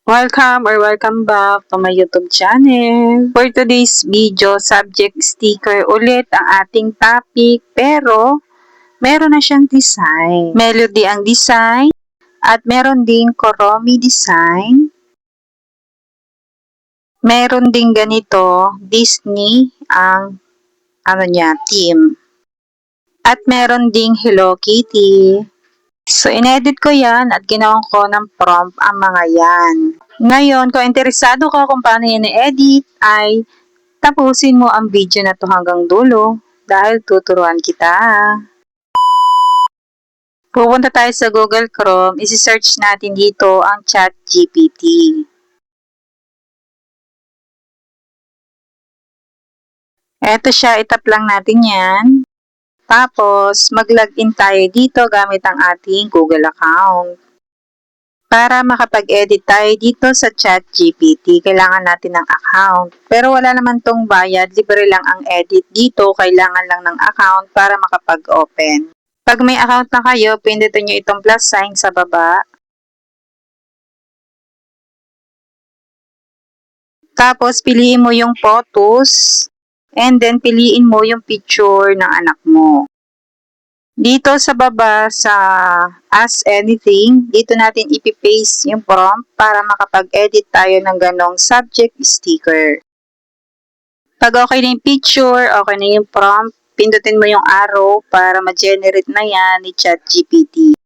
Welcome back to my YouTube channel. For today's video, subject sticker ulit ang ating topic pero meron na siyang design. Melody ang design at meron ding Kuromi design. Meron ding ganito, Disney ang theme. At meron ding Hello Kitty. So, inedit ko yan at ginawan ko ng prompt ang mga yan. Ngayon, kung interesado ka kung paano yan i-edit, ay tapusin mo ang video na to hanggang dulo dahil tuturuan kita. Pupunta tayo sa Google Chrome, isi-search natin dito ang ChatGPT. Eto siya, itap lang natin yan. Tapos, mag-login tayo dito gamit ang ating Google account. Para makapag-edit tayo dito sa ChatGPT, kailangan natin ng account. Pero wala naman tong bayad, libre lang ang edit dito, kailangan lang ng account para makapag-open. Pag may account na kayo, pindutin nyo itong plus sign sa baba. Tapos, piliin mo yung photos. And then, piliin mo yung picture ng anak mo. Dito sa baba sa Ask Anything, dito natin ipipaste yung prompt para makapag-edit tayo ng ganong subject sticker. Pag okay na yung picture, okay na yung prompt, pindutin mo yung arrow para ma-generate na yan ni ChatGPT.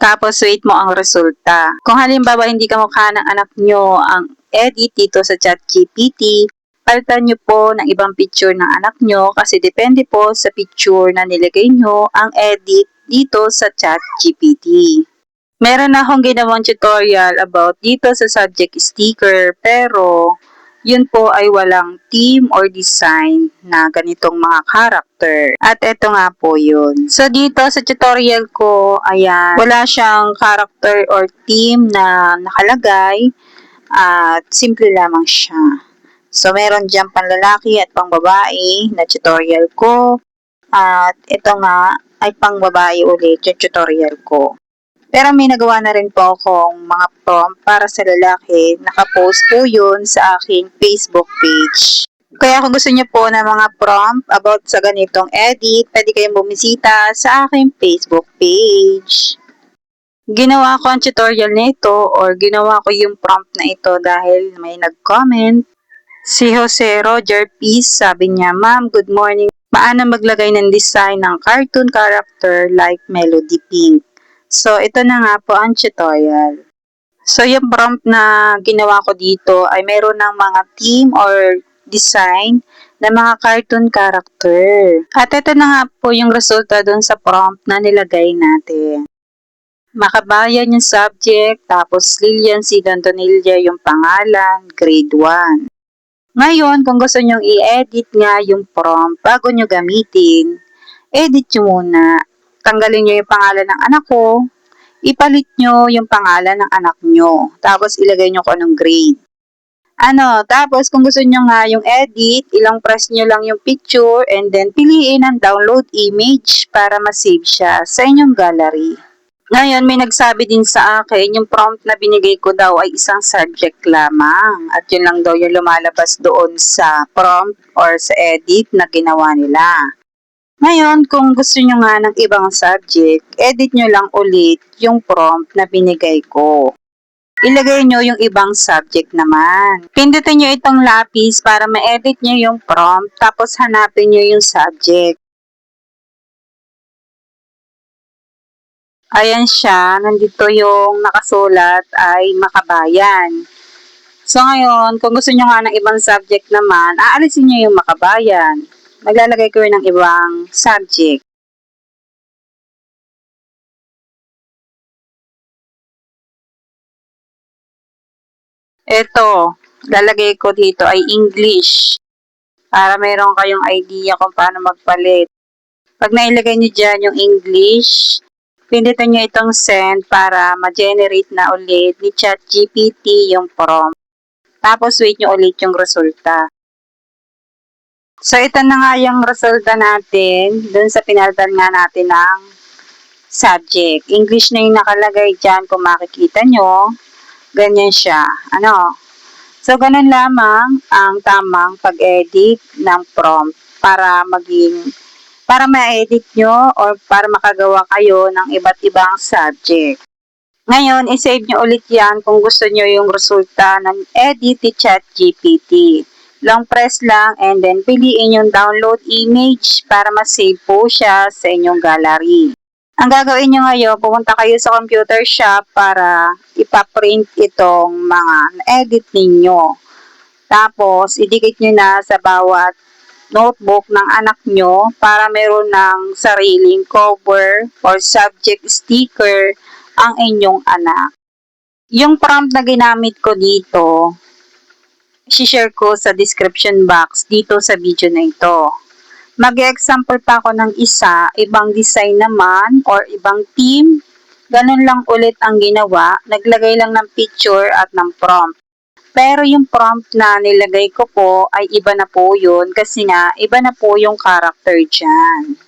Tapos, wait mo ang resulta. Kung halimbawa hindi kamukha ng anak nyo ang edit dito sa ChatGPT, palitan nyo po ng ibang picture ng anak nyo kasi depende po sa picture na nilagay nyo ang edit dito sa ChatGPT. Meron na akong ginawang tutorial about dito sa subject sticker pero yun po ay walang theme or design na ganitong mga character. At eto nga po yun. So dito sa tutorial ko, ayan, wala siyang character or theme na nakalagay at simple lamang siya. So, meron dyan panlalaki at pangbabae na tutorial ko. At ito nga ay pangbabae ulit yung tutorial ko. Pero may nagawa na rin po akong mga prompt para sa lalaki. Nakapost po yun sa aking Facebook page. Kaya kung gusto niyo po ng mga prompt about sa ganitong edit, pwede kayong bumisita sa aking Facebook page. Ginawa ko ang tutorial na ito or ginawa ko yung prompt na ito dahil may nag-comment. Si Jose Roger Peace, sabi niya, Ma'am, good morning. Paano maglagay ng design ng cartoon character like Melody Pink? So, ito na nga po ang tutorial. So, yung prompt na ginawa ko dito ay meron ng mga theme or design ng mga cartoon character. At ito na nga po yung resulta dun sa prompt na nilagay natin. Makabayan yung subject, tapos Lilian C. Dantonilla yung pangalan, grade 1. Ngayon, kung gusto nyong i-edit nga yung prompt bago nyo gamitin, edit nyo muna. Tanggalin nyo yung pangalan ng anak ko, ipalit nyo yung pangalan ng anak nyo, tapos ilagay nyo kung anong grade. Tapos kung gusto nyo nga yung edit, ilang press nyo lang yung picture and then piliin ang download image para ma-save siya sa inyong gallery. Ngayon, may nagsabi din sa akin, yung prompt na binigay ko daw ay isang subject lamang. At yun lang daw yung lumalabas doon sa prompt or sa edit na ginawa nila. Ngayon, kung gusto nyo nga ng ibang subject, edit nyo lang ulit yung prompt na binigay ko. Ilagay nyo yung ibang subject naman. Pindutin nyo itong lapis para ma-edit nyo yung prompt, tapos hanapin nyo yung subject. Ayan siya, nandito yung nakasulat ay makabayan. So ngayon, kung gusto nyo nga ng ibang subject naman, aalisin nyo yung makabayan. Maglalagay ko rin ng ibang subject. Ito, lalagay ko dito ay English. Para meron kayong idea kung paano magpalit. Pag nailagay nyo dyan yung English, pindutin nyo itong send para ma-generate na ulit ni ChatGPT yung prompt. Tapos wait nyo ulit yung resulta. So ito na nga yung resulta natin dun sa pinalitan nga natin ng subject. English na yung nakalagay dyan kung makikita nyo. Ganyan siya. Ano? So, ganun lamang ang tamang pag-edit ng prompt para ma-edit nyo or para makagawa kayo ng iba't ibang subject. Ngayon, isave nyo ulit yan kung gusto nyo yung resulta ng edit ni ChatGPT. Long press lang and then piliin yung download image para ma-save po siya sa inyong gallery. Ang gagawin nyo ngayon, pupunta kayo sa computer shop para ipaprint itong mga edit ninyo. Tapos, idikit nyo na sa bawat notebook ng anak nyo para meron ng sariling cover or subject sticker ang inyong anak. Yung prompt na ginamit ko dito, share ko sa description box dito sa video na ito. Mag-example pa ako ng isa, ibang design naman or ibang theme. Ganun lang ulit ang ginawa, naglagay lang ng picture at ng prompt. Pero yung prompt na nilagay ko po ay iba na po yun kasi nga iba na po yung character dyan.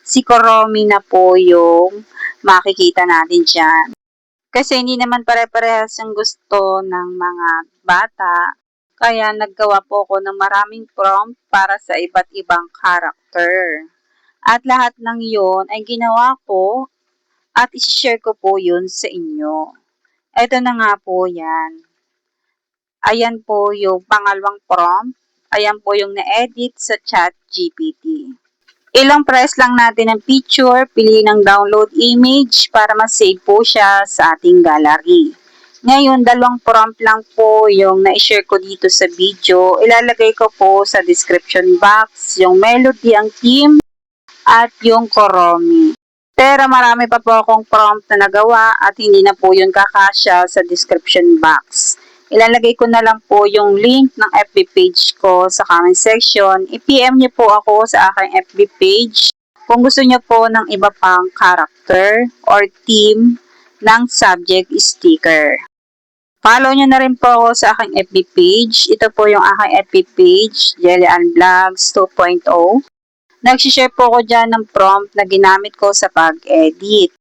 Si Kuromi na po yung makikita natin dyan. Kasi hindi naman pare-parehas yung gusto ng mga bata. Kaya naggawa po ako ng maraming prompt para sa iba't ibang character. At lahat ng yon ay ginawa ko at isi-share ko po yun sa inyo. Ito na nga po yan. Ayan po yung pangalawang prompt. Ayan po yung na-edit sa ChatGPT. Ilang press lang natin ang picture, pili ng download image para ma-save po siya sa ating gallery. Ngayon, dalawang prompt lang po yung na-share ko dito sa video. Ilalagay ko po sa description box yung melody, ang theme, at yung Kuromi. Pero marami pa po akong prompt na nagawa at hindi na po yun kakasya sa description box. Ilalagay ko na lang po yung link ng FB page ko sa comment section. I-PM niyo po ako sa aking FB page kung gusto niyo po ng iba pang character or theme ng subject sticker. Follow nyo na rin po ako sa aking FB page. Ito po yung aking FB page, Jelly Ann Vlogs 2.0. Nagsishare po ako dyan ng prompt na ginamit ko sa pag-edit.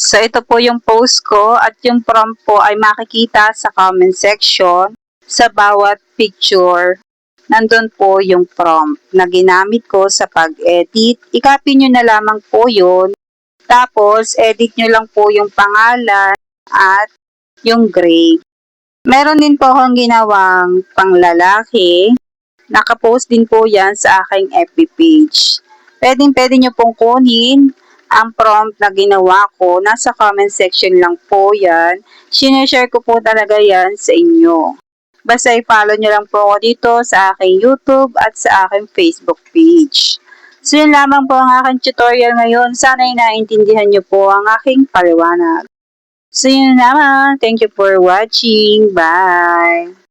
So, ito po yung post ko at yung prompt po ay makikita sa comment section sa bawat picture. Nandun po yung prompt na ginamit ko sa pag-edit. I-copy nyo na lamang po yun. Tapos, edit nyo lang po yung pangalan at yung grade. Meron din po akong ginawang panglalaki. Nakapost din po yan sa aking FB page. Pwede nyo pong kunin ang prompt na ginawa ko. Nasa comment section lang po yan. Sineshare ko po talaga yan sa inyo. Basta i-follow nyo lang po ako dito sa aking YouTube at sa aking Facebook page. So yun lamang po ang aking tutorial ngayon. Sana'y naintindihan nyo po ang aking paliwanag. So yun naman. Thank you for watching. Bye!